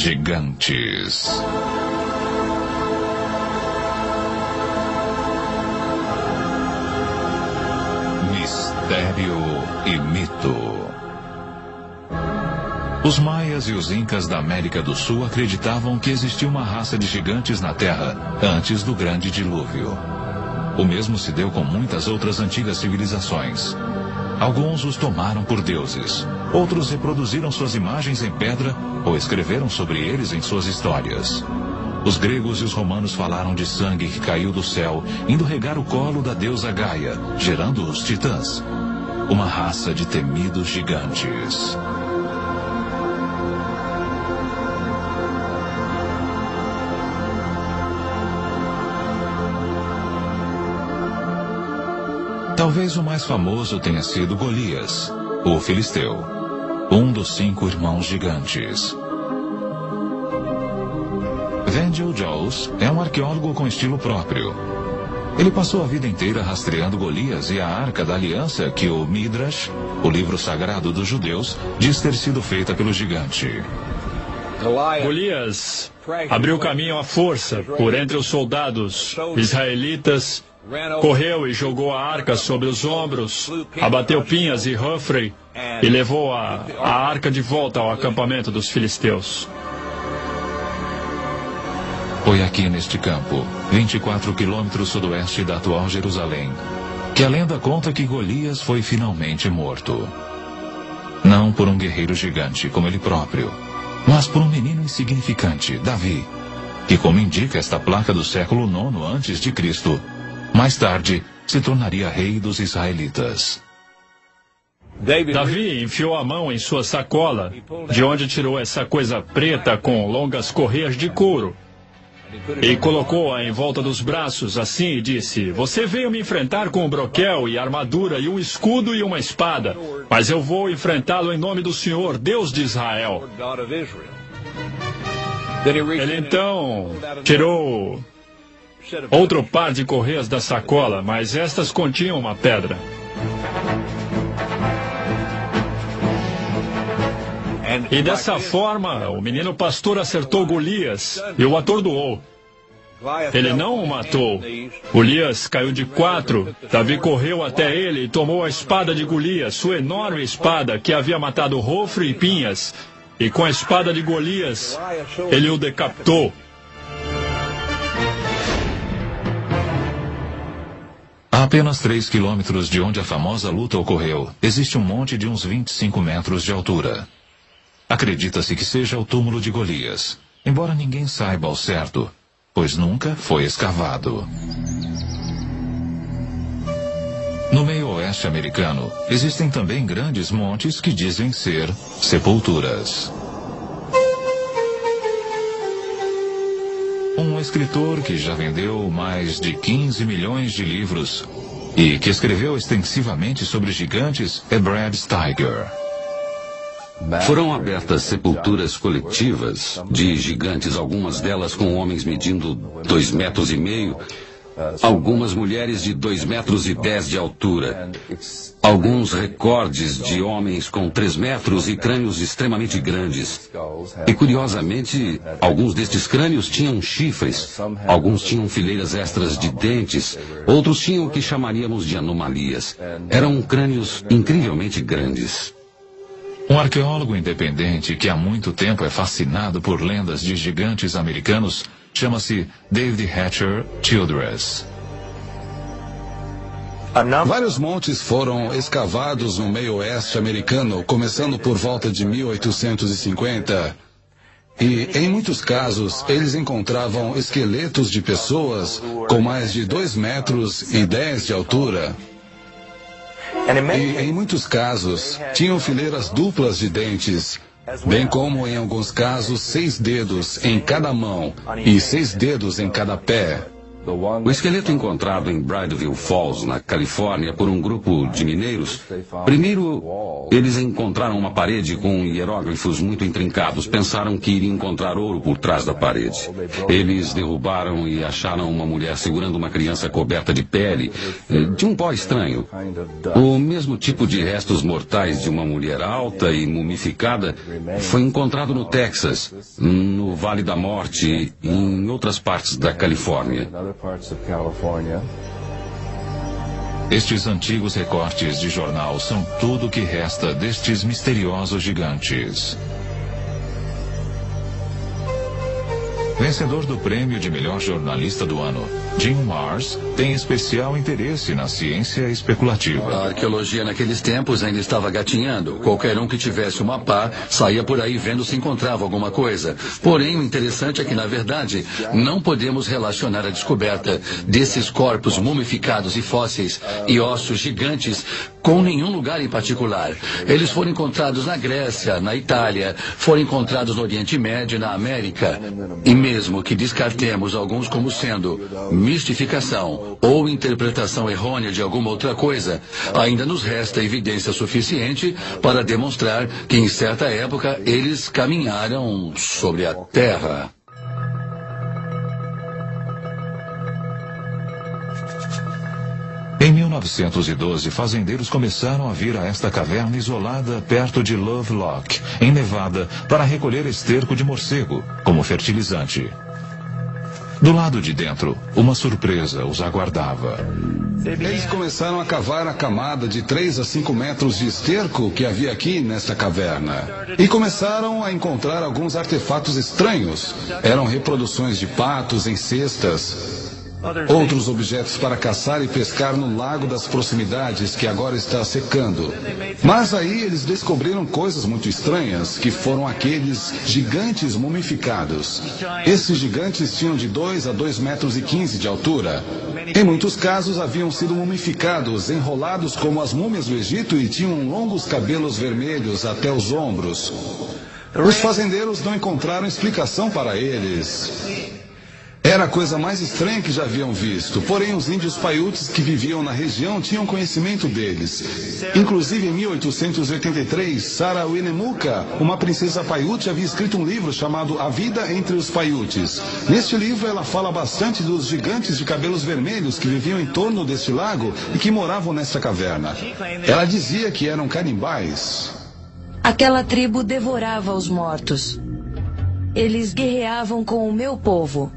gigantes. Mistério e mito. Os maias e os incas da América do Sul acreditavam que existia uma raça de gigantes na Terra antes do grande dilúvio. O mesmo se deu com muitas outras antigas civilizações. Alguns os tomaram por deuses, outros reproduziram suas imagens em pedra ou escreveram sobre eles em suas histórias. Os gregos e os romanos falaram de sangue que caiu do céu, indo regar o colo da deusa Gaia, gerando os titãs. Uma raça de temidos gigantes. Talvez o mais famoso tenha sido Golias, o filisteu, um dos 5 irmãos gigantes. Vangel Jones é um arqueólogo com estilo próprio. Ele passou a vida inteira rastreando Golias e a Arca da Aliança que o Midrash, o livro sagrado dos judeus, diz ter sido feita pelo gigante. Golias abriu caminho à força por entre os soldados israelitas, correu e jogou a arca sobre os ombros, abateu Pinhas e Hofre e levou a arca de volta ao acampamento dos filisteus. Foi aqui neste campo, 24 quilômetros sudoeste da atual Jerusalém, que a lenda conta que Golias foi finalmente morto. Não por um guerreiro gigante como ele próprio, mas por um menino insignificante, Davi, que, como indica esta placa do século IX a.C., mais tarde se tornaria rei dos israelitas. Davi enfiou a mão em sua sacola, de onde tirou essa coisa preta com longas correias de couro, e colocou-a em volta dos braços assim e disse: "Você veio me enfrentar com um broquel e armadura e um escudo e uma espada, mas eu vou enfrentá-lo em nome do Senhor, Deus de Israel." Ele então tirou outro par de correias da sacola, mas estas continham uma pedra. E dessa forma, o menino pastor acertou Golias e o atordoou. Ele não o matou. Golias caiu de 4. Davi correu até ele e tomou a espada de Golias, sua enorme espada que havia matado Hofre e Pinhas. E com a espada de Golias, ele o decapitou. A apenas 3 quilômetros de onde a famosa luta ocorreu, existe um monte de uns 25 metros de altura. Acredita-se que seja o túmulo de Golias, embora ninguém saiba ao certo, pois nunca foi escavado. No meio oeste americano, existem também grandes montes que dizem ser sepulturas. Um escritor que já vendeu mais de 15 milhões de livros e que escreveu extensivamente sobre gigantes é Brad Steiger. Foram abertas sepulturas coletivas de gigantes, algumas delas com homens medindo 2,5 metros, algumas mulheres de 2,10 metros de altura, alguns recordes de homens com 3 metros e crânios extremamente grandes. E curiosamente, alguns destes crânios tinham chifres, alguns tinham fileiras extras de dentes, outros tinham o que chamaríamos de anomalias. Eram crânios incrivelmente grandes. Um arqueólogo independente que há muito tempo é fascinado por lendas de gigantes americanos chama-se David Hatcher Childress. Vários montes foram escavados no meio oeste americano, começando por volta de 1850. E, em muitos casos, eles encontravam esqueletos de pessoas com mais de 2,10 metros de altura. E, em muitos casos, tinham fileiras duplas de dentes, bem como, em alguns casos, 6 dedos em cada mão e 6 dedos em cada pé. O esqueleto encontrado em Bridgeville Falls, na Califórnia, por um grupo de mineiros, primeiro eles encontraram uma parede com hieróglifos muito intrincados. Pensaram que iriam encontrar ouro por trás da parede. Eles derrubaram e acharam uma mulher segurando uma criança coberta de pele, de um pó estranho. O mesmo tipo de restos mortais de uma mulher alta e mumificada foi encontrado no Texas, no Vale da Morte e em outras partes da Califórnia. Estes antigos recortes de jornal são tudo o que resta destes misteriosos gigantes. Vencedor do prêmio de melhor jornalista do ano, Jim Marrs tem especial interesse na ciência especulativa. A arqueologia naqueles tempos ainda estava gatinhando. Qualquer um que tivesse uma pá saía por aí vendo se encontrava alguma coisa. Porém, o interessante é que, na verdade, não podemos relacionar a descoberta desses corpos mumificados e fósseis e ossos gigantes com nenhum lugar em particular. Eles foram encontrados na Grécia, na Itália, foram encontrados no Oriente Médio e na América. E mesmo que descartemos alguns como sendo mistificação ou interpretação errônea de alguma outra coisa, ainda nos resta evidência suficiente para demonstrar que em certa época eles caminharam sobre a Terra. Em 1912, fazendeiros começaram a vir a esta caverna isolada perto de Lovelock, em Nevada, para recolher esterco de morcego, como fertilizante. Do lado de dentro, uma surpresa os aguardava. Eles começaram a cavar a camada de 3 a 5 metros de esterco que havia aqui nesta caverna. E começaram a encontrar alguns artefatos estranhos. Eram reproduções de patos em cestas. Outros objetos para caçar e pescar no lago das proximidades, que agora está secando. Mas aí eles descobriram coisas muito estranhas, que foram aqueles gigantes mumificados. Esses gigantes tinham de 2 a 2,15 metros de altura. Em muitos casos haviam sido mumificados, enrolados como as múmias do Egito e tinham longos cabelos vermelhos até os ombros. Os fazendeiros não encontraram explicação para eles. Era a coisa mais estranha que já haviam visto, porém os índios Paiutes que viviam na região tinham conhecimento deles. Inclusive em 1883, Sarah Winnemucca, uma princesa Paiute, havia escrito um livro chamado A Vida entre os Paiutes. Neste livro ela fala bastante dos gigantes de cabelos vermelhos que viviam em torno deste lago e que moravam nesta caverna. Ela dizia que eram canibais. Aquela tribo devorava os mortos. Eles guerreavam com o meu povo.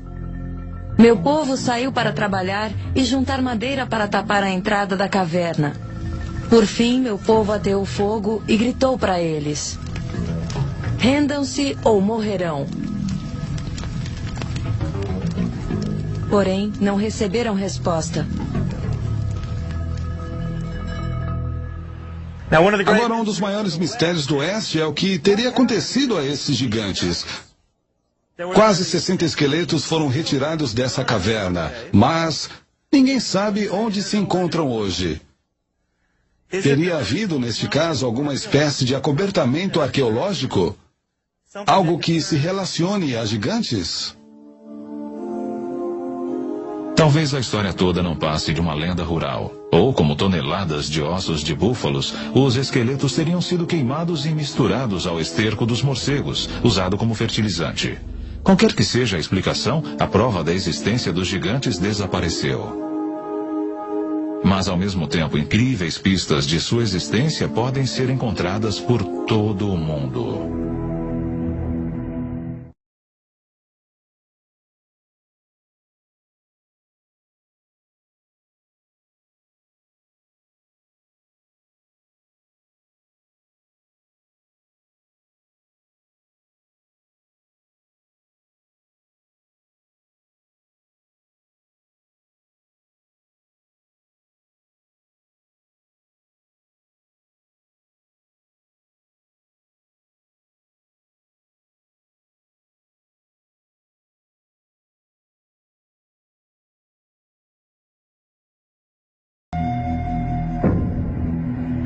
Meu povo saiu para trabalhar e juntar madeira para tapar a entrada da caverna. Por fim, meu povo ateou fogo e gritou para eles: rendam-se ou morrerão. Porém, não receberam resposta. Agora, um dos maiores mistérios do Oeste é o que teria acontecido a esses gigantes. Quase 60 esqueletos foram retirados dessa caverna, mas ninguém sabe onde se encontram hoje. Teria havido, neste caso, alguma espécie de acobertamento arqueológico? Algo que se relacione a gigantes? Talvez a história toda não passe de uma lenda rural. Ou, como toneladas de ossos de búfalos, os esqueletos teriam sido queimados e misturados ao esterco dos morcegos, usado como fertilizante. Qualquer que seja a explicação, a prova da existência dos gigantes desapareceu. Mas, ao mesmo tempo, incríveis pistas de sua existência podem ser encontradas por todo o mundo.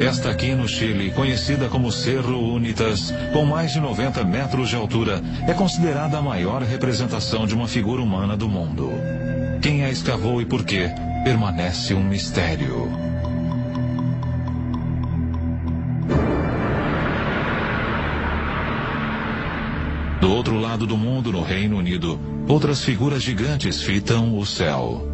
Esta aqui no Chile, conhecida como Cerro Unitas, com mais de 90 metros de altura, é considerada a maior representação de uma figura humana do mundo. Quem a escavou e por quê permanece um mistério. Do outro lado do mundo, no Reino Unido, outras figuras gigantes fitam o céu.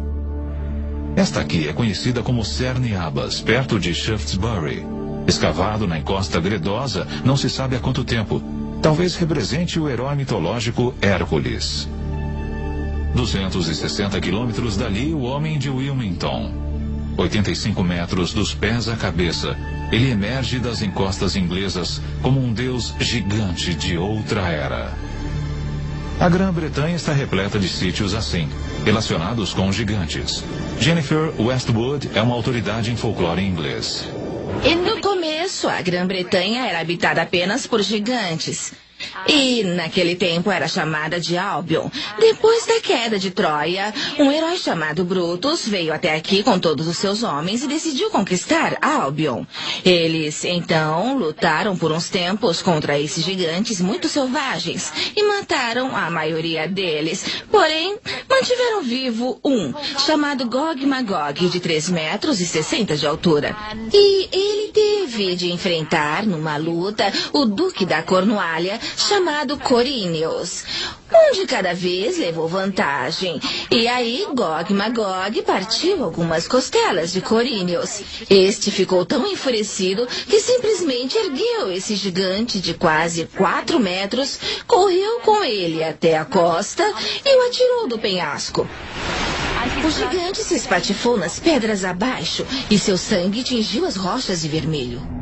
Esta aqui é conhecida como Cerne Abbas, perto de Shaftesbury. Escavado na encosta gredosa, não se sabe há quanto tempo. Talvez represente o herói mitológico Hércules. 260 quilômetros dali, o homem de Wilmington. 85 metros dos pés à cabeça, ele emerge das encostas inglesas como um deus gigante de outra era. A Grã-Bretanha está repleta de sítios assim, relacionados com gigantes. Jennifer Westwood é uma autoridade em folclore inglês. E no começo, a Grã-Bretanha era habitada apenas por gigantes. E naquele tempo era chamada de Albion. Depois da queda de Troia, um herói chamado Brutus veio até aqui com todos os seus homens e decidiu conquistar Albion. Eles, então, lutaram por uns tempos contra esses gigantes muito selvagens e mataram a maioria deles. Porém, mantiveram vivo um, chamado Gog Magog, de 3,60 metros de altura. E ele teve de enfrentar, numa luta, o Duque da Cornualha, chamado Corinius. Um de cada vez levou vantagem. E aí Gog Magog partiu algumas costelas de Corinius. Este ficou tão enfurecido que simplesmente ergueu esse gigante de quase 4 metros, correu com ele até a costa e o atirou do penhasco. O gigante se espatifou nas pedras abaixo e seu sangue tingiu as rochas de vermelho.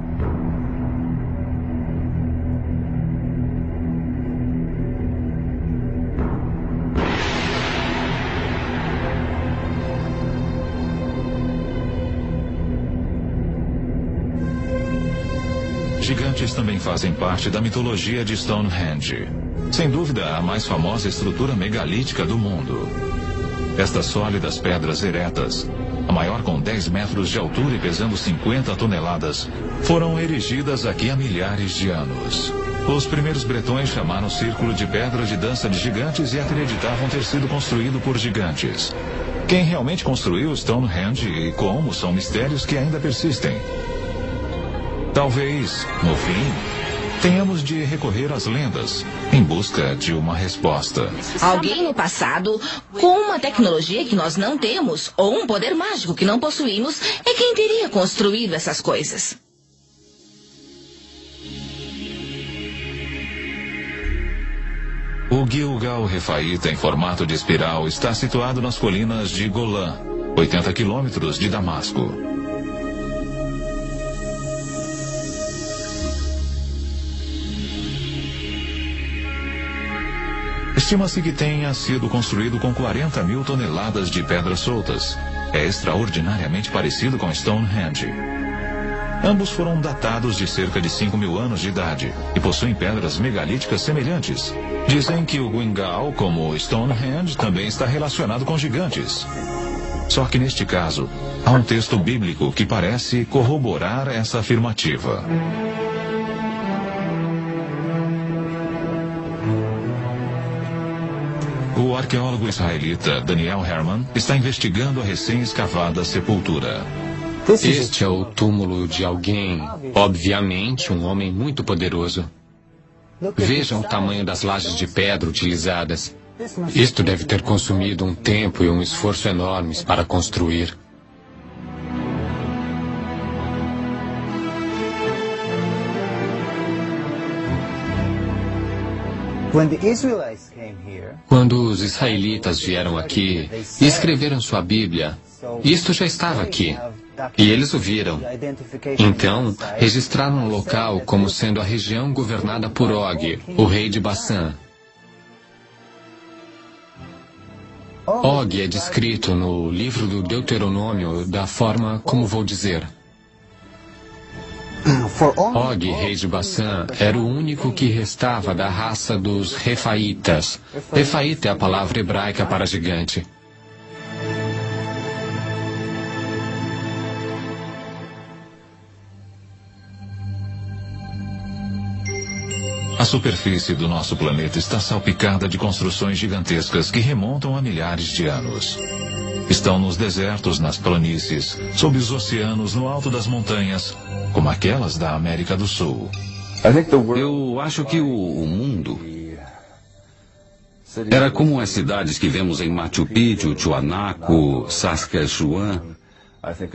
Gigantes também fazem parte da mitologia de Stonehenge. Sem dúvida, a mais famosa estrutura megalítica do mundo. Estas sólidas pedras eretas, a maior com 10 metros de altura e pesando 50 toneladas, foram erigidas aqui há milhares de anos. Os primeiros bretões chamaram o círculo de pedra de dança de gigantes e acreditavam ter sido construído por gigantes. Quem realmente construiu Stonehenge e como são mistérios que ainda persistem. Talvez, no fim, tenhamos de recorrer às lendas em busca de uma resposta. Alguém no passado, com uma tecnologia que nós não temos, ou um poder mágico que não possuímos, é quem teria construído essas coisas. O Gilgal Refaíta, em formato de espiral, está situado nas colinas de Golã, 80 quilômetros de Damasco. Estima-se que tenha sido construído com 40 mil toneladas de pedras soltas. É extraordinariamente parecido com Stonehenge. Ambos foram datados de cerca de 5.000 anos de idade e possuem pedras megalíticas semelhantes. Dizem que o Gilgal, como Stonehenge, também está relacionado com gigantes. Só que neste caso, há um texto bíblico que parece corroborar essa afirmativa. O arqueólogo israelita Daniel Herman está investigando a recém-escavada sepultura. Este é o túmulo de alguém, obviamente um homem muito poderoso. Vejam o tamanho das lajes de pedra utilizadas. Isto deve ter consumido um tempo e um esforço enormes para construir. Quando os israelitas vieram aqui e escreveram sua Bíblia, isto já estava aqui. E eles o viram. Então, registraram o local como sendo a região governada por Og, o rei de Bassã. Og é descrito no livro do Deuteronômio da forma como vou dizer. Og, rei de Bassã, era o único que restava da raça dos Refaítas. Refaíta é a palavra hebraica para gigante. A superfície do nosso planeta está salpicada de construções gigantescas que remontam a milhares de anos. Estão nos desertos, nas planícies, sob os oceanos, no alto das montanhas, como aquelas da América do Sul. Eu acho que o mundo era como as cidades que vemos em Machu Picchu, Tiwanaku, Saskatchewan.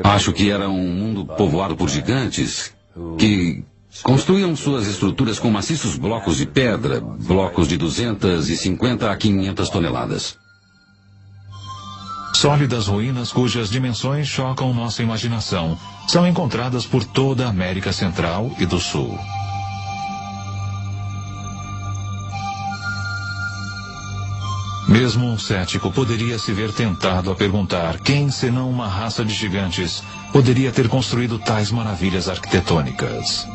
Acho que era um mundo povoado por gigantes que construíam suas estruturas com maciços blocos de pedra, blocos de 250 a 500 toneladas. Sólidas ruínas cujas dimensões chocam nossa imaginação são encontradas por toda a América Central e do Sul. Mesmo um cético poderia se ver tentado a perguntar quem, senão uma raça de gigantes, poderia ter construído tais maravilhas arquitetônicas.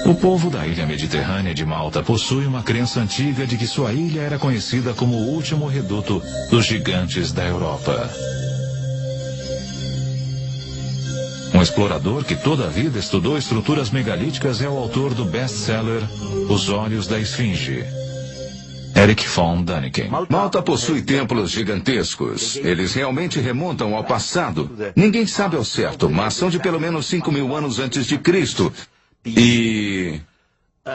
O povo da ilha mediterrânea de Malta possui uma crença antiga de que sua ilha era conhecida como o último reduto dos gigantes da Europa. Um explorador que toda a vida estudou estruturas megalíticas é o autor do best-seller Os Olhos da Esfinge, Erich von Däniken. Malta possui templos gigantescos. Eles realmente remontam ao passado. Ninguém sabe ao certo, mas são de pelo menos 5.000 anos antes de Cristo. E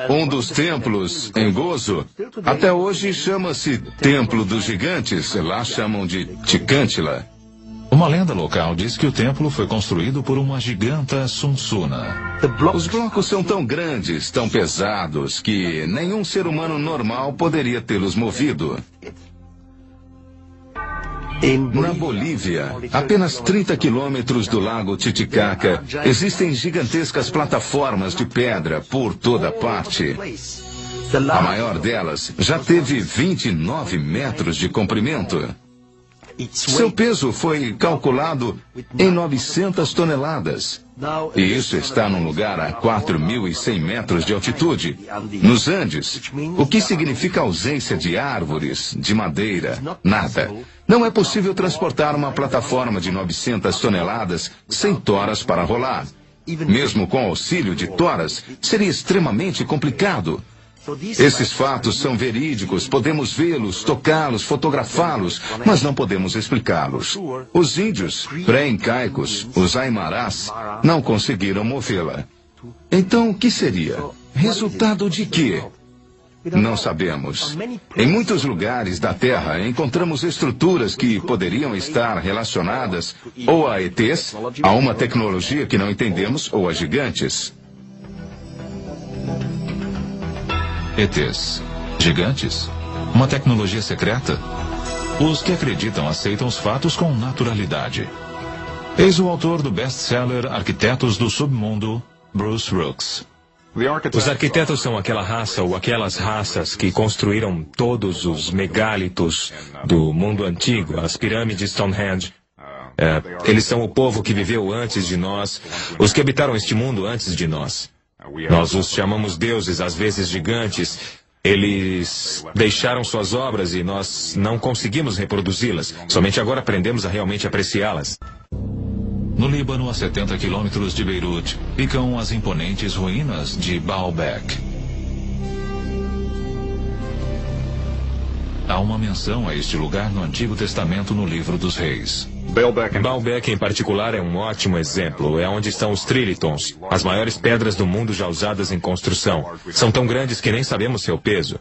um dos templos, em Gozo, até hoje chama-se Templo dos Gigantes. Lá chamam de Ticântila. Uma lenda local diz que o templo foi construído por uma giganta Sunsuna. Os blocos são tão grandes, tão pesados, que nenhum ser humano normal poderia tê-los movido. Na Bolívia, apenas 30 quilômetros do lago Titicaca, existem gigantescas plataformas de pedra por toda parte. A maior delas já teve 29 metros de comprimento. Seu peso foi calculado em 900 toneladas. E isso está num lugar a 4.100 metros de altitude, nos Andes, o que significa ausência de árvores, de madeira, nada. Não é possível transportar uma plataforma de 900 toneladas sem toras para rolar. Mesmo com auxílio de toras, seria extremamente complicado. Esses fatos são verídicos, podemos vê-los, tocá-los, fotografá-los, mas não podemos explicá-los. Os índios pré-incaicos, os aimarás, não conseguiram movê-la. Então, o que seria? Resultado de quê? Não sabemos. Em muitos lugares da Terra encontramos estruturas que poderiam estar relacionadas ou a ETs, a uma tecnologia que não entendemos, ou a gigantes. ETs. Gigantes? Uma tecnologia secreta? Os que acreditam aceitam os fatos com naturalidade. Eis o autor do best-seller Arquitetos do Submundo, Bruce Rooks. Os arquitetos são aquela raça ou aquelas raças que construíram todos os megálitos do mundo antigo, as pirâmides Stonehenge. Eles são o povo que viveu antes de nós, os que habitaram este mundo antes de nós. Nós os chamamos deuses, às vezes gigantes. Eles deixaram suas obras e nós não conseguimos reproduzi-las. Somente agora aprendemos a realmente apreciá-las. No Líbano, a 70 quilômetros de Beirute, ficam as imponentes ruínas de Baalbek. Há uma menção a este lugar no Antigo Testamento no Livro dos Reis. Baalbek, em particular, é um ótimo exemplo. É onde estão os trilitons, as maiores pedras do mundo já usadas em construção. São tão grandes que nem sabemos seu peso.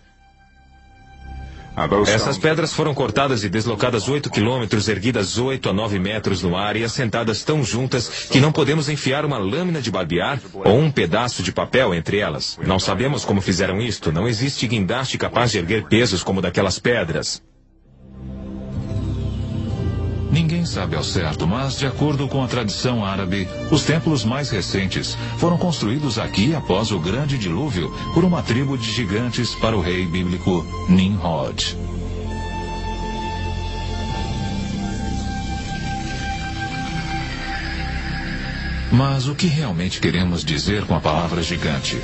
Essas pedras foram cortadas e deslocadas 8 quilômetros, erguidas 8 a 9 metros no ar e assentadas tão juntas que não podemos enfiar uma lâmina de barbear ou um pedaço de papel entre elas. Não sabemos como fizeram isto. Não existe guindaste capaz de erguer pesos como daquelas pedras. Ninguém sabe ao certo, mas, de acordo com a tradição árabe, os templos mais recentes foram construídos aqui após o grande dilúvio por uma tribo de gigantes para o rei bíblico Nimrod. Mas o que realmente queremos dizer com a palavra gigante?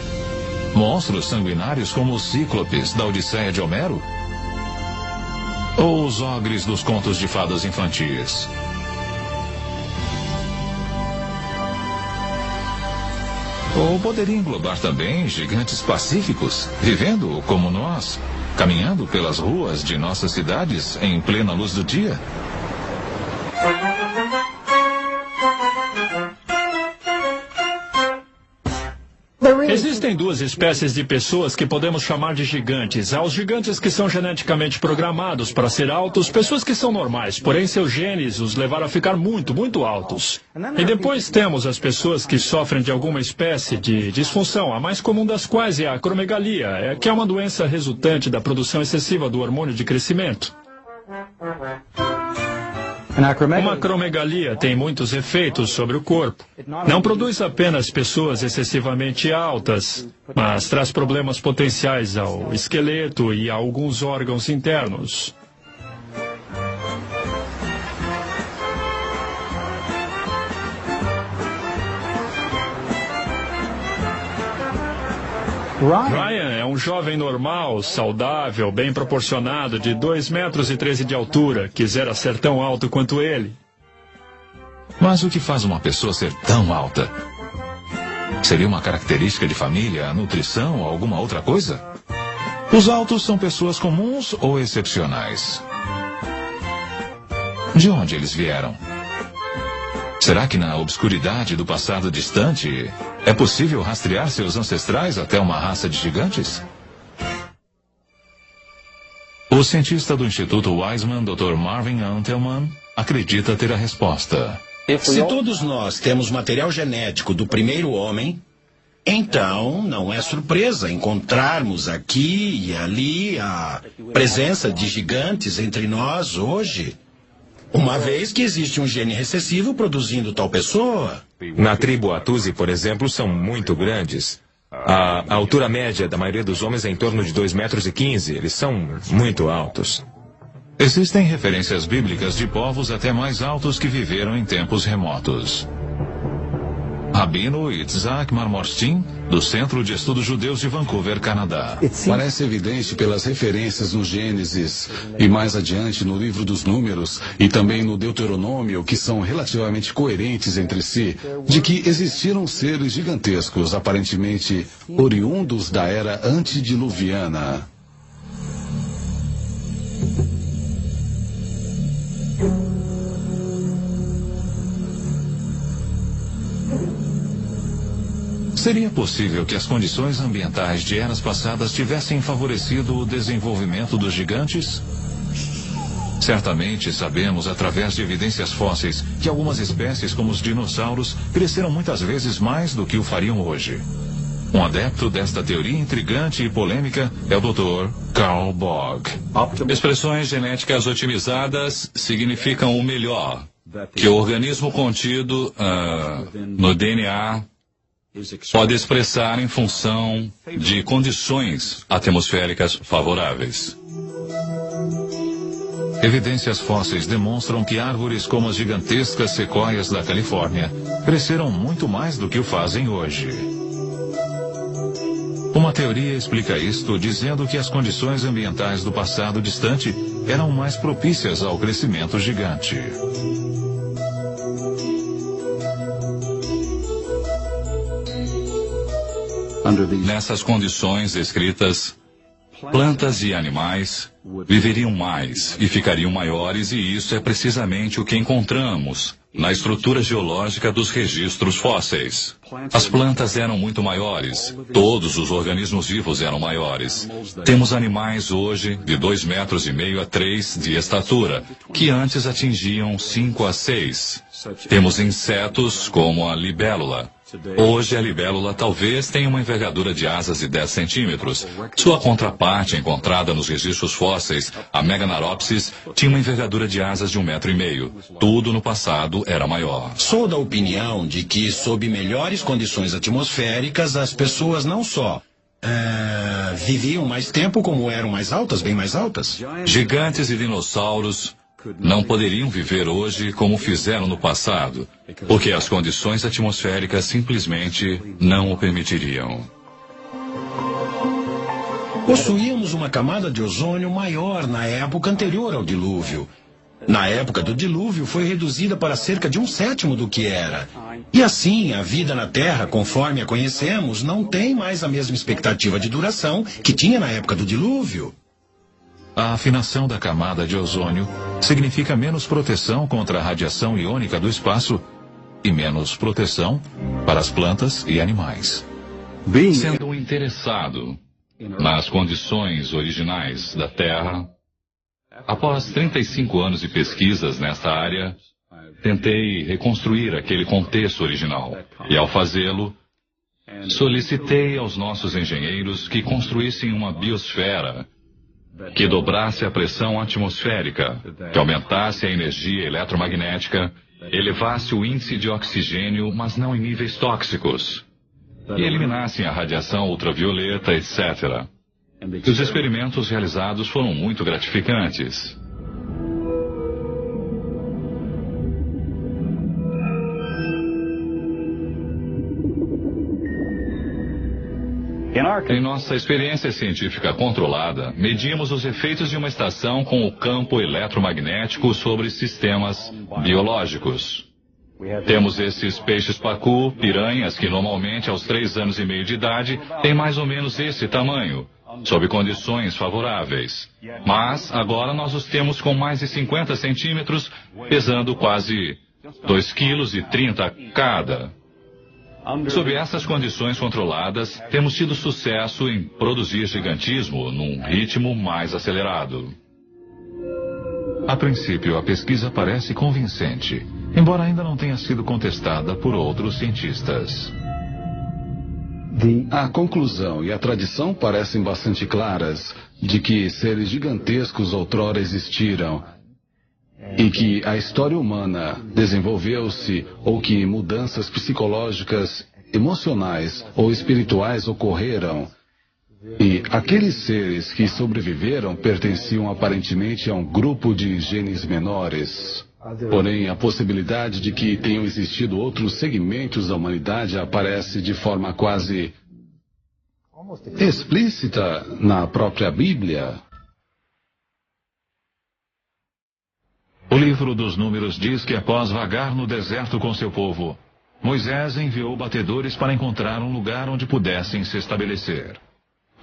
Monstros sanguinários como os cíclopes da Odisseia de Homero? Ou os ogres dos contos de fadas infantis? Ou poderia englobar também gigantes pacíficos, vivendo como nós? caminhando pelas ruas de nossas cidades em plena luz do dia? Existem duas espécies de pessoas que podemos chamar de gigantes. Há os gigantes que são geneticamente programados para ser altos, pessoas que são normais, porém seus genes os levaram a ficar muito, muito altos. E depois temos as pessoas que sofrem de alguma espécie de disfunção, a mais comum das quais é a acromegalia, que é uma doença resultante da produção excessiva do hormônio de crescimento. Uma acromegalia tem muitos efeitos sobre o corpo. Não produz apenas pessoas excessivamente altas, mas traz problemas potenciais ao esqueleto e a alguns órgãos internos. Ryan é um jovem normal, saudável, bem proporcionado, de 2,13 metros de altura. Quisera ser tão alto quanto ele. Mas o que faz uma pessoa ser tão alta? Seria uma característica de família, nutrição ou alguma outra coisa? Os altos são pessoas comuns ou excepcionais? De onde eles vieram? Será que na obscuridade do passado distante é possível rastrear seus ancestrais até uma raça de gigantes? O cientista do Instituto Weizmann, Dr. Marvin Antelman, acredita ter a resposta. Se todos nós temos material genético do primeiro homem, então não é surpresa encontrarmos aqui e ali a presença de gigantes entre nós hoje. Uma vez que existe um gene recessivo produzindo tal pessoa. Na tribo Atusi, por exemplo, são muito grandes. A altura média da maioria dos homens é em torno de 2,15 metros. Eles são muito altos. Existem referências bíblicas de povos até mais altos que viveram em tempos remotos. Rabino Itzhak Marmorstein, do Centro de Estudos Judeus de Vancouver, Canadá. Parece evidente pelas referências no Gênesis e mais adiante no livro dos Números e também no Deuteronômio, que são relativamente coerentes entre si, de que existiram seres gigantescos, aparentemente oriundos da era antediluviana. Seria possível que as condições ambientais de eras passadas tivessem favorecido o desenvolvimento dos gigantes? Certamente sabemos, através de evidências fósseis, que algumas espécies, como os dinossauros, cresceram muitas vezes mais do que o fariam hoje. Um adepto desta teoria intrigante e polêmica é o Dr. Carl Bogg. Expressões genéticas otimizadas significam o melhor, que o organismo contido no DNA pode expressar em função de condições atmosféricas favoráveis. Evidências fósseis demonstram que árvores como as gigantescas sequoias da Califórnia cresceram muito mais do que o fazem hoje. Uma teoria explica isto dizendo que as condições ambientais do passado distante eram mais propícias ao crescimento gigante. Nessas condições descritas, plantas e animais viveriam mais e ficariam maiores, e isso é precisamente o que encontramos na estrutura geológica dos registros fósseis. As plantas eram muito maiores, todos os organismos vivos eram maiores. Temos animais hoje de 2,5 metros a 3 de estatura, que antes atingiam 5 a 6. Temos insetos como a libélula. Hoje a libélula talvez tenha uma envergadura de asas de 10 centímetros. Sua contraparte encontrada nos registros fósseis, a Meganaropsis, tinha uma envergadura de asas de 1,5 metro. Tudo no passado era maior. Sou da opinião de que, sob melhores condições atmosféricas, as pessoas não só viviam mais tempo, como eram mais altas, bem mais altas. Gigantes e dinossauros não poderiam viver hoje como fizeram no passado, porque as condições atmosféricas simplesmente não o permitiriam. Possuíamos uma camada de ozônio maior na época anterior ao dilúvio. Na época do dilúvio foi reduzida para cerca de 1/7 do que era. E assim, a vida na Terra, conforme a conhecemos, não tem mais a mesma expectativa de duração que tinha na época do dilúvio. a afinação da camada de ozônio significa menos proteção contra a radiação iônica do espaço e menos proteção para as plantas e animais. Sendo interessado nas condições originais da Terra, após 35 anos de pesquisas nesta área, tentei reconstruir aquele contexto original. E ao fazê-lo, solicitei aos nossos engenheiros que construíssem uma biosfera que dobrasse a pressão atmosférica, que aumentasse a energia eletromagnética, elevasse o índice de oxigênio, mas não em níveis tóxicos, e eliminassem a radiação ultravioleta, etc. Os experimentos realizados foram muito gratificantes. Em nossa experiência científica controlada, medimos os efeitos de uma estação com o campo eletromagnético sobre sistemas biológicos. Temos esses peixes pacu, piranhas, que normalmente aos 3 anos e meio de idade têm mais ou menos esse tamanho, sob condições favoráveis. Mas agora nós os temos com mais de 50 centímetros, pesando quase 2,30 kg cada. Sob essas condições controladas, temos tido sucesso em produzir gigantismo num ritmo mais acelerado. A princípio, a pesquisa parece convincente, embora ainda não tenha sido contestada por outros cientistas. A conclusão e a tradição parecem bastante claras de que seres gigantescos outrora existiram e que a história humana desenvolveu-se ou que mudanças psicológicas, emocionais ou espirituais ocorreram. E aqueles seres que sobreviveram pertenciam aparentemente a um grupo de genes menores. Porém, a possibilidade de que tenham existido outros segmentos da humanidade aparece de forma quase explícita na própria Bíblia. O livro dos Números diz que após vagar no deserto com seu povo, Moisés enviou batedores para encontrar um lugar onde pudessem se estabelecer.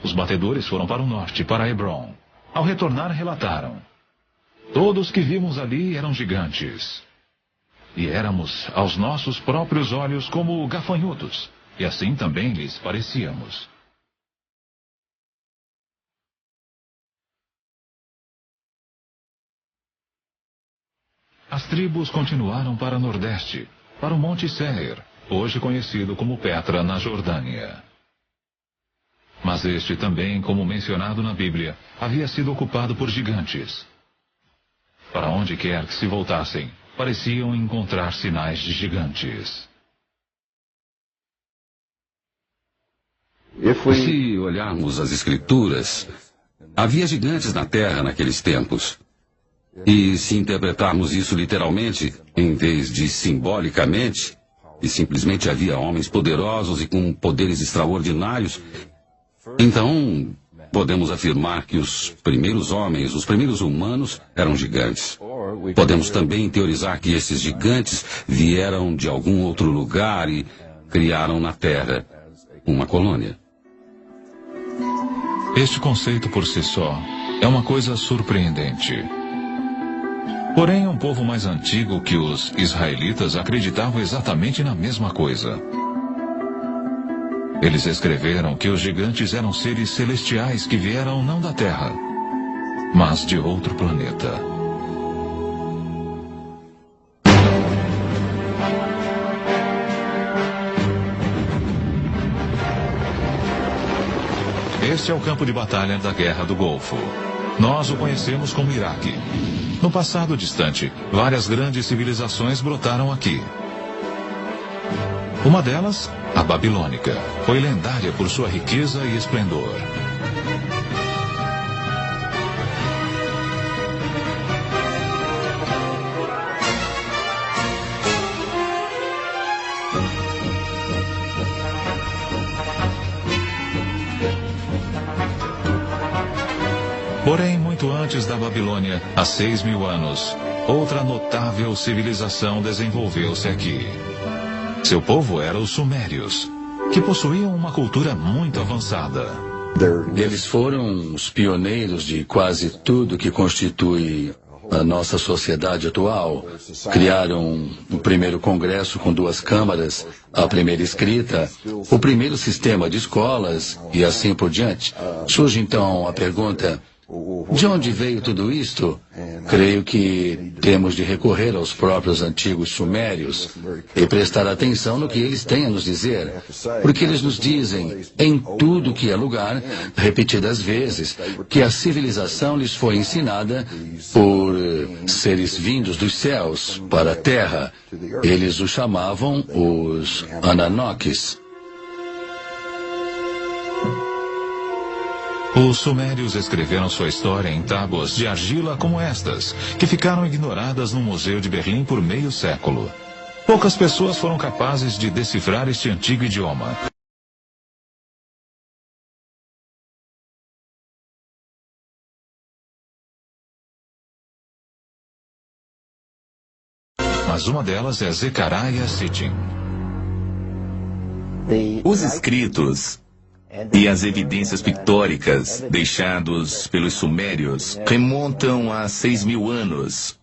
Os batedores foram para o norte, para Hebron. Ao retornar, relataram: todos que vimos ali eram gigantes. E éramos, aos nossos próprios olhos, como gafanhotos, e assim também lhes parecíamos. As tribos continuaram para Nordeste, para o Monte Seir, hoje conhecido como Petra, na Jordânia. Mas este também, como mencionado na Bíblia, havia sido ocupado por gigantes. Para onde quer que se voltassem, pareciam encontrar sinais de gigantes. Se olharmos as Escrituras, havia gigantes na Terra naqueles tempos. E se interpretarmos isso literalmente, em vez de simbolicamente, e simplesmente havia homens poderosos e com poderes extraordinários, então podemos afirmar que os primeiros homens, os primeiros humanos, eram gigantes. Podemos também teorizar que esses gigantes vieram de algum outro lugar e criaram na Terra uma colônia. Este conceito por si só é uma coisa surpreendente. Porém, um povo mais antigo que os israelitas acreditavam exatamente na mesma coisa. Eles escreveram que os gigantes eram seres celestiais que vieram não da Terra, mas de outro planeta. Este é o campo de batalha da Guerra do Golfo. Nós o conhecemos como Iraque. No passado distante, várias grandes civilizações brotaram aqui. Uma delas, a babilônica, foi lendária por sua riqueza e esplendor. Porém, muito antes da Babilônia, há 6.000 anos, outra notável civilização desenvolveu-se aqui. Seu povo era os Sumérios, que possuíam uma cultura muito avançada. Eles foram os pioneiros de quase tudo que constitui a nossa sociedade atual. Criaram o primeiro congresso com 2 câmaras, a primeira escrita, o primeiro sistema de escolas e assim por diante. Surge então a pergunta: de onde veio tudo isto? Creio que temos de recorrer aos próprios antigos sumérios e prestar atenção no que eles têm a nos dizer, porque eles nos dizem, em tudo que é lugar, repetidas vezes, que a civilização lhes foi ensinada por seres vindos dos céus para a terra. Eles os chamavam os Ananokes. Os sumérios escreveram sua história em tábuas de argila como estas, que ficaram ignoradas no Museu de Berlim por meio século. Poucas pessoas foram capazes de decifrar este antigo idioma. Mas uma delas é Zecharia Sitchin. Os escritos e as evidências pictóricas deixados pelos sumérios remontam a 6.000 anos.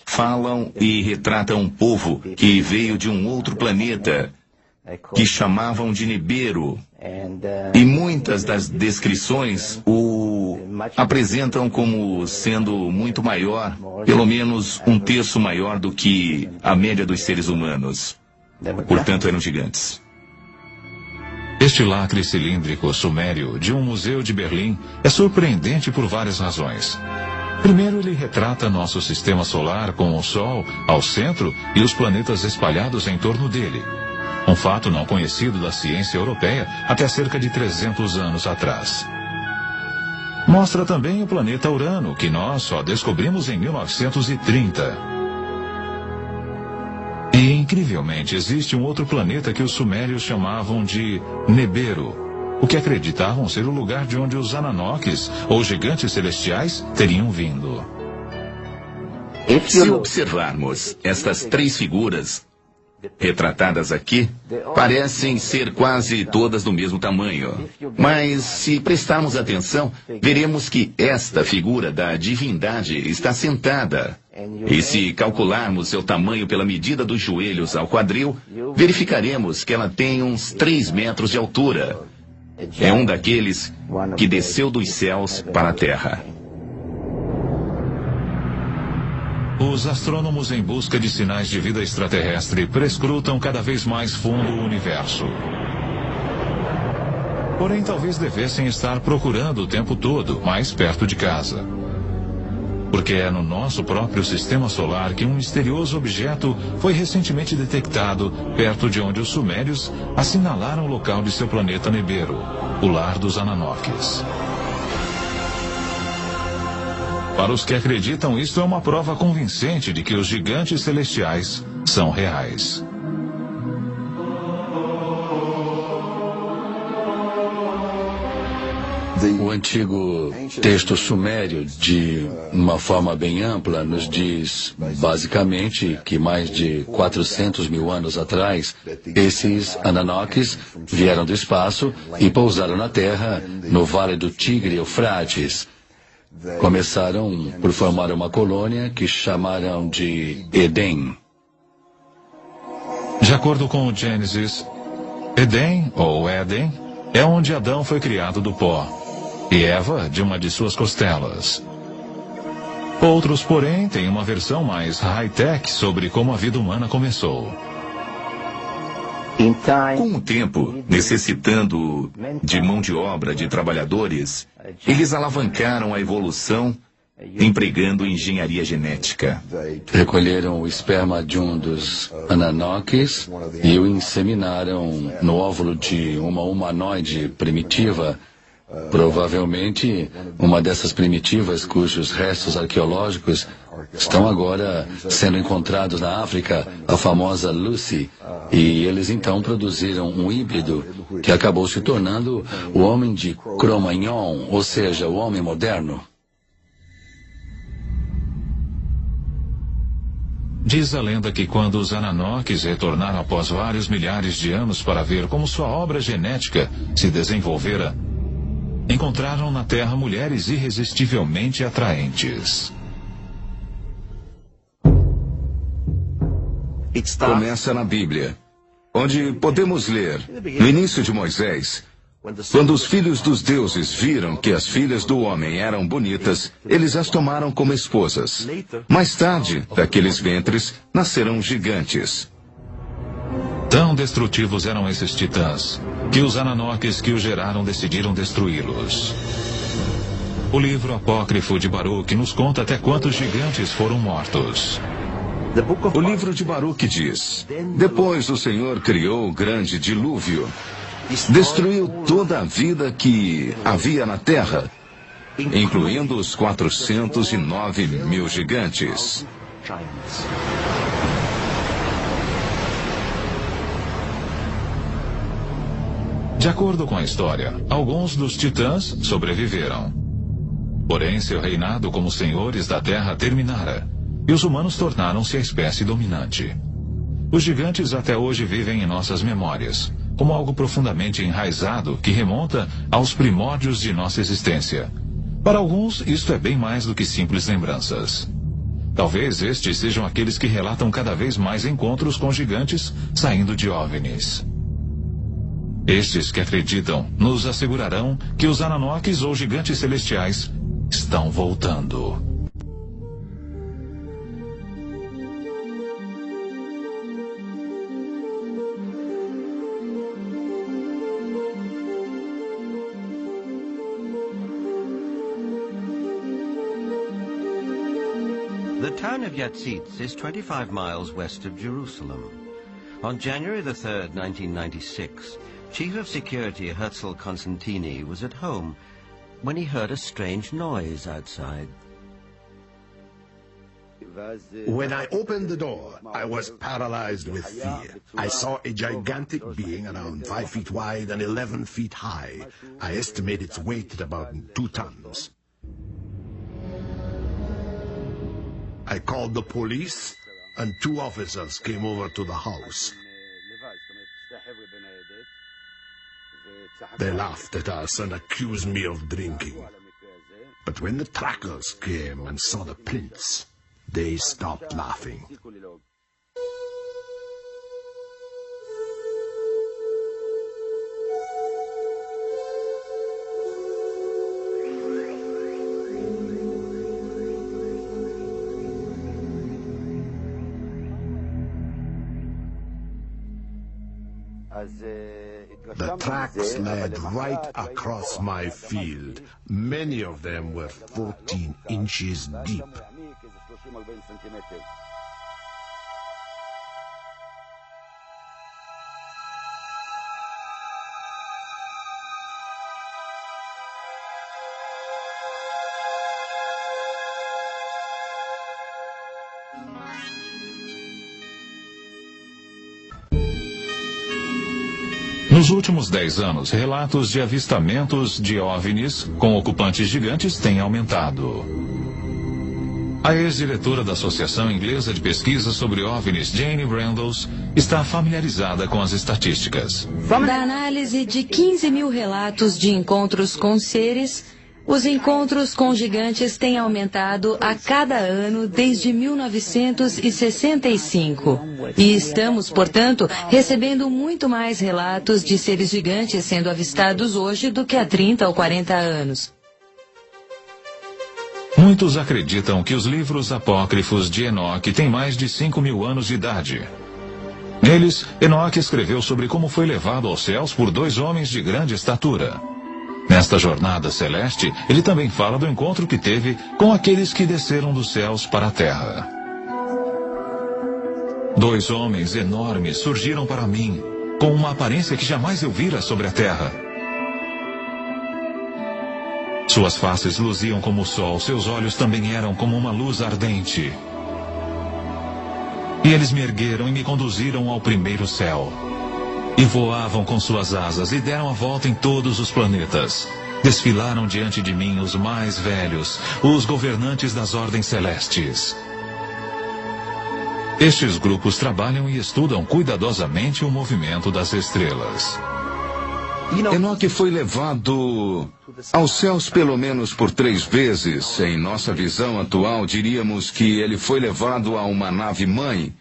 Falam e retratam um povo que veio de um outro planeta, que chamavam de Nibiru. E muitas das descrições o apresentam como sendo muito maior, pelo menos 1/3 maior do que a média dos seres humanos. Portanto, eram gigantes. Este lacre cilíndrico sumério de um museu de Berlim é surpreendente por várias razões. Primeiro, ele retrata nosso sistema solar com o Sol ao centro e os planetas espalhados em torno dele. Um fato não conhecido da ciência europeia até cerca de 300 anos atrás. Mostra também o planeta Urano, que nós só descobrimos em 1930. E, incrivelmente, existe um outro planeta que os sumérios chamavam de Nibiru, o que acreditavam ser o lugar de onde os Ananokes, ou gigantes celestiais, teriam vindo. Se observarmos estas 3 figuras retratadas aqui, parecem ser quase todas do mesmo tamanho. Mas, se prestarmos atenção, veremos que esta figura da divindade está sentada. E se calcularmos seu tamanho pela medida dos joelhos ao quadril, verificaremos que ela tem uns 3 metros de altura. É um daqueles que desceu dos céus para a terra. Os astrônomos em busca de sinais de vida extraterrestre prescrutam cada vez mais fundo o universo. Porém, talvez devessem estar procurando o tempo todo, mais perto de casa. Porque é no nosso próprio sistema solar que um misterioso objeto foi recentemente detectado perto de onde os sumérios assinalaram o local de seu planeta Nibiru, o lar dos Ananokes. Para os que acreditam, isto é uma prova convincente de que os gigantes celestiais são reais. O antigo texto sumério, de uma forma bem ampla, nos diz, basicamente, que mais de 400 mil anos atrás, esses Ananokes vieram do espaço e pousaram na Terra, no Vale do Tigre e Eufrates. Começaram por formar uma colônia que chamaram de Éden. De acordo com o Gênesis, Éden, ou Éden, é onde Adão foi criado do pó, e Eva de uma de suas costelas. Outros, porém, têm uma versão mais high-tech sobre como a vida humana começou. Com o tempo, necessitando de mão de obra de trabalhadores, eles alavancaram a evolução empregando engenharia genética. Recolheram o esperma de um dos Ananokes e o inseminaram no óvulo de uma humanoide primitiva. Provavelmente uma dessas primitivas cujos restos arqueológicos estão agora sendo encontrados na África, a famosa Lucy, e eles então produziram um híbrido que acabou se tornando o homem de Cro-Magnon, ou seja, o homem moderno. Diz a lenda que quando os Ananokes retornaram após vários milhares de anos para ver como sua obra genética se desenvolvera, encontraram na Terra mulheres irresistivelmente atraentes. Começa na Bíblia, onde podemos ler, no início de Moisés, quando os filhos dos deuses viram que as filhas do homem eram bonitas, eles as tomaram como esposas. Mais tarde, daqueles ventres, nasceram gigantes. Tão destrutivos eram esses titãs, que os Ananoques que os geraram decidiram destruí-los. O livro apócrifo de Baruque nos conta até quantos gigantes foram mortos. O livro de Baruque diz: depois o Senhor criou o grande dilúvio, destruiu toda a vida que havia na terra, incluindo os 409 mil gigantes. De acordo com a história, alguns dos titãs sobreviveram. Porém, seu reinado como senhores da terra terminara, e os humanos tornaram-se a espécie dominante. Os gigantes até hoje vivem em nossas memórias, como algo profundamente enraizado que remonta aos primórdios de nossa existência. Para alguns, isto é bem mais do que simples lembranças. Talvez estes sejam aqueles que relatam cada vez mais encontros com gigantes saindo de OVNIs. Estes que acreditam nos assegurarão que os Ananoques ou gigantes celestiais estão voltando. The town of Yatzitz is 25 miles west of Jerusalem. On January the 3rd, 1996, Chief of Security Herzl Constantini was at home when he heard a strange noise outside. When I opened the door, I was paralyzed with fear. I saw a gigantic being around 5 feet wide and 11 feet high. I estimate its weight at about 2 tons. I called the police, and 2 officers came over to the house. They laughed at us and accused me of drinking. But when the trackers came and saw the prints, they stopped laughing. The tracks led right across my field. Many of them were 14 inches deep. Nos últimos 10 anos, relatos de avistamentos de OVNIs com ocupantes gigantes têm aumentado. A ex-diretora da Associação Inglesa de Pesquisa sobre OVNIs, Jane Randalls, está familiarizada com as estatísticas. Da análise de 15 mil relatos de encontros com seres, os encontros com gigantes têm aumentado a cada ano desde 1965. E estamos, portanto, recebendo muito mais relatos de seres gigantes sendo avistados hoje do que há 30 ou 40 anos. Muitos acreditam que os livros apócrifos de Enoque têm mais de 5.000 anos de idade. Neles, Enoque escreveu sobre como foi levado aos céus por 2 homens de grande estatura. Nesta jornada celeste, ele também fala do encontro que teve com aqueles que desceram dos céus para a terra. 2 homens enormes surgiram para mim, com uma aparência que jamais eu vira sobre a terra. Suas faces luziam como o sol, seus olhos também eram como uma luz ardente. E eles me ergueram e me conduziram ao primeiro céu. E voavam com suas asas e deram a volta em todos os planetas. Desfilaram diante de mim os mais velhos, os governantes das ordens celestes. Estes grupos trabalham e estudam cuidadosamente o movimento das estrelas. Enoque foi levado aos céus pelo menos por 3 vezes. Em nossa visão atual, diríamos que ele foi levado a uma nave-mãe.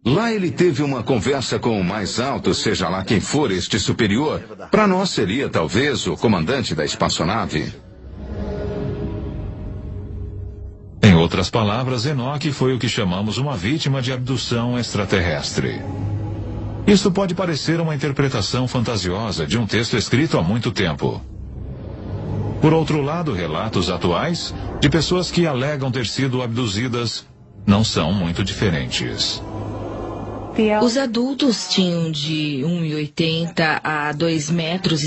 Lá ele teve uma conversa com o mais alto, seja lá quem for este superior. Para nós seria talvez o comandante da espaçonave. Em outras palavras, Enoque foi o que chamamos uma vítima de abdução extraterrestre. Isso pode parecer uma interpretação fantasiosa de um texto escrito há muito tempo. Por outro lado, relatos atuais de pessoas que alegam ter sido abduzidas não são muito diferentes. Os adultos tinham de 1,80 a 2,70 metros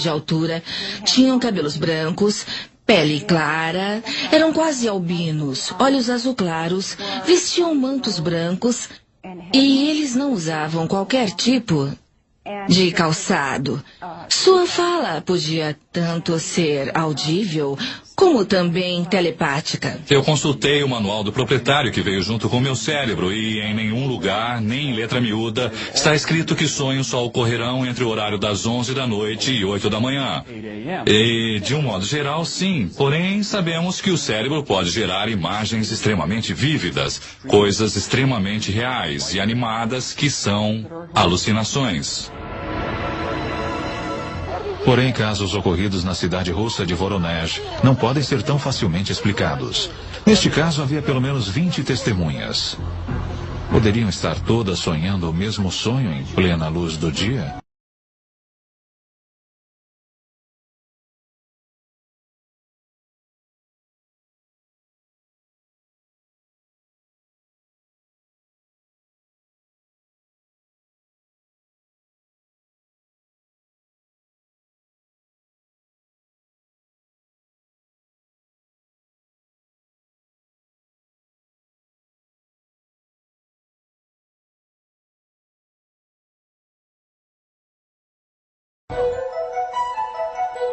de altura, tinham cabelos brancos, pele clara, eram quase albinos, olhos azul claros, vestiam mantos brancos e eles não usavam qualquer tipo de calçado. Sua fala podia tanto ser audível como também telepática. Eu consultei o manual do proprietário que veio junto com meu cérebro e em nenhum lugar, nem em letra miúda, está escrito que sonhos só ocorrerão entre o horário das 11 da noite e 8 da manhã. E, de um modo geral, sim. Porém, sabemos que o cérebro pode gerar imagens extremamente vívidas, coisas extremamente reais e animadas que são alucinações. Porém, casos ocorridos na cidade russa de Voronezh não podem ser tão facilmente explicados. Neste caso, havia pelo menos 20 testemunhas. Poderiam estar todas sonhando o mesmo sonho em plena luz do dia?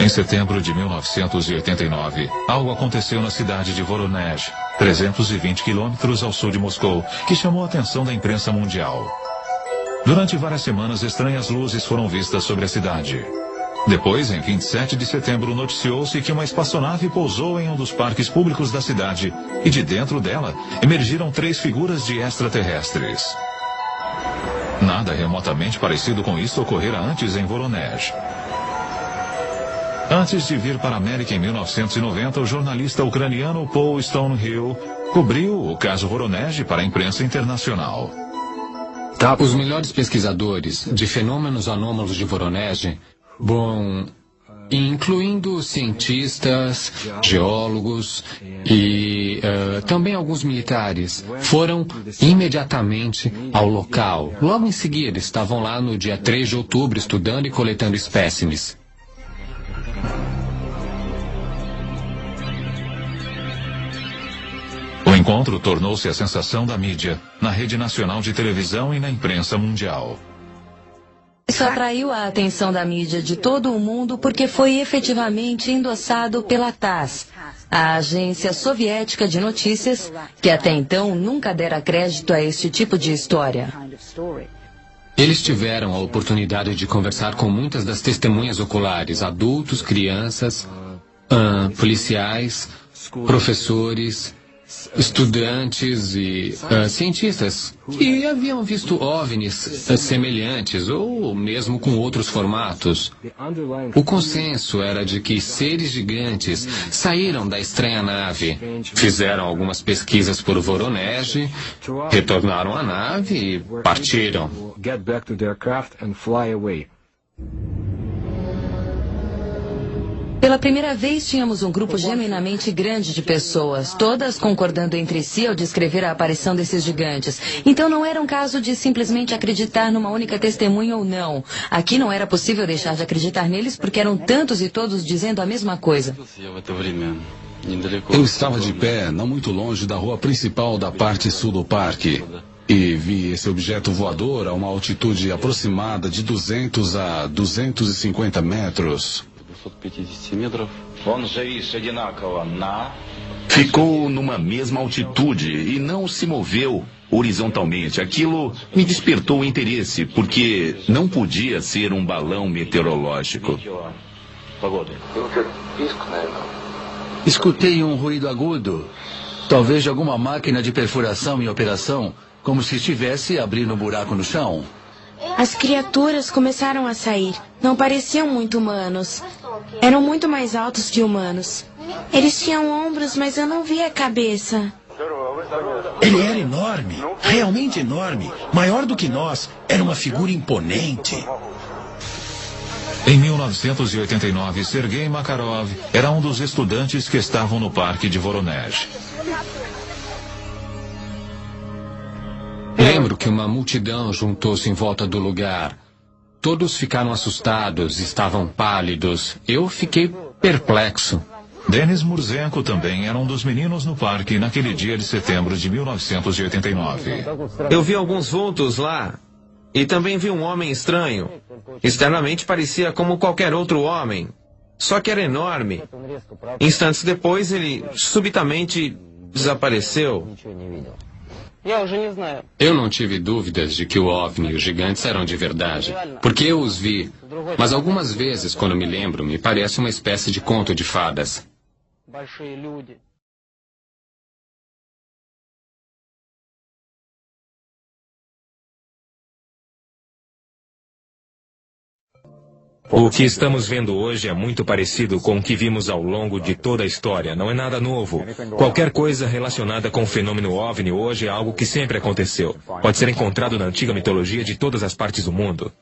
Em setembro de 1989, algo aconteceu na cidade de Voronezh, 320 quilômetros ao sul de Moscou, que chamou a atenção da imprensa mundial. Durante várias semanas, estranhas luzes foram vistas sobre a cidade. Depois, em 27 de setembro, noticiou-se que uma espaçonave pousou em um dos parques públicos da cidade e de dentro dela emergiram 3 figuras de extraterrestres. Nada remotamente parecido com isso ocorrera antes em Voronezh. Antes de vir para a América em 1990, o jornalista ucraniano Paul Stonehill cobriu o caso Voronezh para a imprensa internacional. Os melhores pesquisadores de fenômenos anômalos de Voronezh, incluindo cientistas, geólogos e também alguns militares, foram imediatamente ao local. Logo em seguida, estavam lá no dia 3 de outubro estudando e coletando espécimes. O encontro tornou-se a sensação da mídia, na rede nacional de televisão e na imprensa mundial. Isso atraiu a atenção da mídia de todo o mundo porque foi efetivamente endossado pela TASS, a agência soviética de notícias, que até então nunca dera crédito a este tipo de história. Eles tiveram a oportunidade de conversar com muitas das testemunhas oculares, adultos, crianças, policiais, professores, estudantes e cientistas que haviam visto OVNIs semelhantes ou mesmo com outros formatos. O consenso era de que seres gigantes saíram da estranha nave, fizeram algumas pesquisas por Voronezh, retornaram à nave e partiram. Pela primeira vez, tínhamos um grupo genuinamente grande de pessoas, todas concordando entre si ao descrever a aparição desses gigantes. Então não era um caso de simplesmente acreditar numa única testemunha ou não. Aqui não era possível deixar de acreditar neles porque eram tantos e todos dizendo a mesma coisa. Eu estava de pé, não muito longe da rua principal da parte sul do parque, e vi esse objeto voador a uma altitude aproximada de 200 a 250 metros. Ficou numa mesma altitude e não se moveu. horizontalmente. Aquilo me despertou o interesse, porque não podia ser um balão meteorológico. Escutei um ruído agudo. Talvez de alguma máquina de perfuração em operação, como se estivesse abrindo um buraco no chão. As criaturas começaram a sair. Não pareciam muito humanos. Eram muito mais altos que humanos. Eles tinham ombros, mas eu não via a cabeça. Ele era enorme, realmente enorme. Maior do que nós. Era uma figura imponente. Em 1989, Sergei Makarov era um dos estudantes que estavam no parque de Voronezh. Lembro que uma multidão juntou-se em volta do lugar. Todos ficaram assustados, estavam pálidos. Eu fiquei perplexo. Denis Murzenko também era um dos meninos no parque naquele dia de setembro de 1989. Eu vi alguns vultos lá. E também vi um homem estranho. Externamente parecia como qualquer outro homem. Só que era enorme. Instantes depois, ele subitamente desapareceu. Eu não tive dúvidas de que o OVNI e os gigantes eram de verdade, porque eu os vi. Mas algumas vezes, quando me lembro, me parece uma espécie de conto de fadas. O que estamos vendo hoje é muito parecido com o que vimos ao longo de toda a história. Não é nada novo. Qualquer coisa relacionada com o fenômeno OVNI hoje é algo que sempre aconteceu. Pode ser encontrado na antiga mitologia de todas as partes do mundo.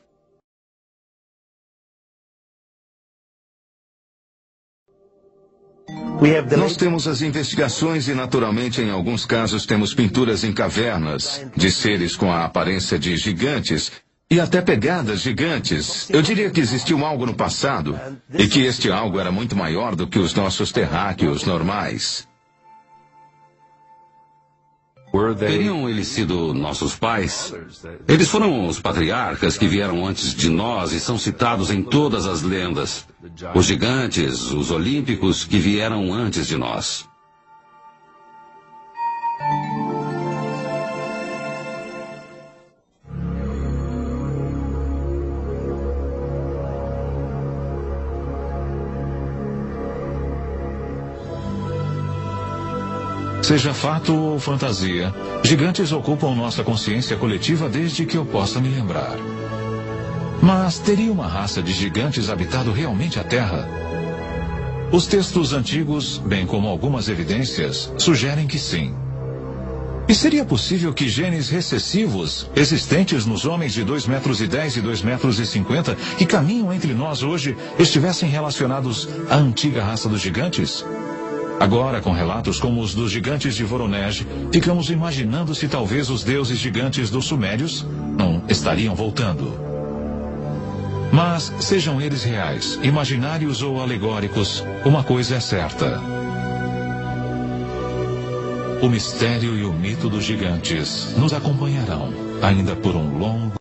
Nós temos as investigações e, naturalmente, em alguns casos, temos pinturas em cavernas de seres com a aparência de gigantes e até pegadas gigantes. Eu diria que existiu algo no passado e que este algo era muito maior do que os nossos terráqueos normais. Teriam eles sido nossos pais? Eles foram os patriarcas que vieram antes de nós e são citados em todas as lendas. Os gigantes, os olímpicos que vieram antes de nós. Seja fato ou fantasia, gigantes ocupam nossa consciência coletiva desde que eu possa me lembrar. Mas teria uma raça de gigantes habitado realmente a Terra? Os textos antigos, bem como algumas evidências, sugerem que sim. E seria possível que genes recessivos, existentes nos homens de 2,10 metros e 2,50 metros que caminham entre nós hoje, estivessem relacionados à antiga raça dos gigantes? Agora, com relatos como os dos gigantes de Voronezh, ficamos imaginando se talvez os deuses gigantes dos sumérios não estariam voltando. Mas, sejam eles reais, imaginários ou alegóricos, uma coisa é certa. O mistério e o mito dos gigantes nos acompanharão ainda por um longo